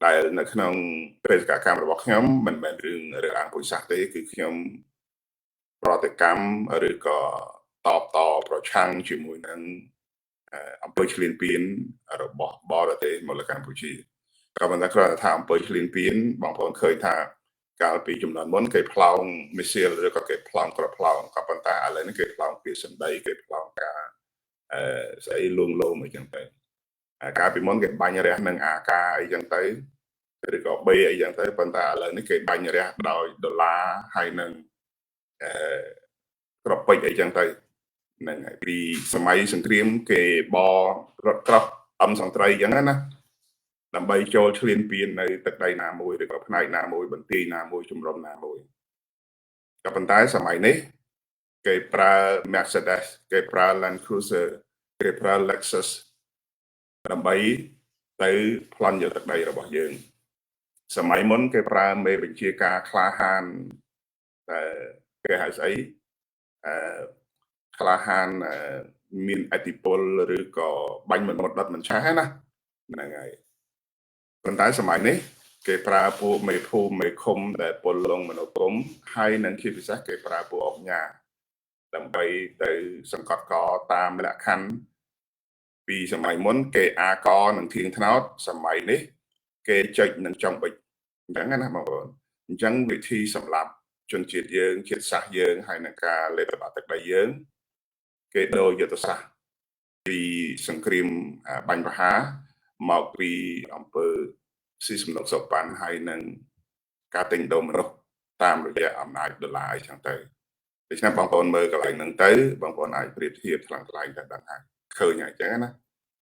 ដែលនៅក្នុងបេសកកម្មរបស់ខ្ញុំមិនមែនរឿងរើសអើងពុទ្ធសាសន៍ទេគឺខ្ញុំប្រតិកម្មឬក៏តបតប្រឆាំងជាមួយនឹងអំពើឈ្លានពានរបស់បរទេសមកលើកម្ពុជាក៏ប៉ុន្តែគ្រាន់តែថាអំពើឈ្លានពានបងប្អូនឃើញថាកាលពីចំនួនមុនគេប្លង់មីស៊ីលឬក៏គេប្លង់ក្របប្លង់ក៏ប៉ុន្តែឥឡូវនេះគេប្លង់ពាក្យសម្ដីគេប្លង់ការស្អីលួងលោមអីចឹងទៅកាលពីមុនគេបាញ់រះនឹងអាការអីចឹងទៅឬក៏បេអីចឹងទៅប៉ុន្តែឥឡូវនេះគេបាញ់រះដោយដុល្លារហើយនឹងក្របពេជ្រអីចឹងទៅនឹងពីសម័យសង្គ្រាមគេបរត់ក្រោះសង្ត្រីចឹងណាដើម្បីចូលឈ្លានពាននៅទឹកដីណាមួយឬក៏ផ្នែកណាមួយបន្ទាយណាមួយជំរំណាមួយក៏ប៉ុន្តែសម័យនេះគេប្រើ Mercedes គេប្រើ Land Cruiser គេប្រើ Lexus ដើម្បីទៅប្លន់យកទឹកដីរបស់យើងសម័យមុនគេប្រើមេបញ្ជាការក្លាហានគេហៅស្អីក្លាហានមានអធិពលឬក៏បាញ់មិនមុតដុតមិនឆេះណាហ្នឹងហើយប៉ុន្តែសម័យនេះគេប្រើពួកមេភូមិមេឃុំដែលពលលងមនុស្សព្រំហើយនឹងជាពិសេសគេប្រើពួកអុកញ៉ាដើម្បីទៅសង្កត់កតាមលក្ខខណ្ឌពីសម័យមុនគេអាកនឹងធៀងថ្នោតសម័យនេះគេចុចនឹងចុងបិចអញ្ចឹងណាបងប្អូនអញ្ចឹងវិធីសម្រាប់ជនជាតិយើងជាតិសាសន៍យើងហើយនឹងការលេបល្បាតទឹកដីយើងគេដូរយុទ្ធសាស្ត្រពីសង្គ្រាមបាញ់ប្រហារមកពីអំពើស៊ីសំណុកសុកប៉ាន់ហើយនឹងការទិញដូរមនុស្សតាមរយៈអំណាចដុល្លារអីចឹងទៅដូច្នេះបងប្អូនមើលកន្លែងហ្នឹងទៅបងប្អូនអាចប្រៀបធៀបថ្លៃៗតែដឹងហើយឃើញហើយចឹងណា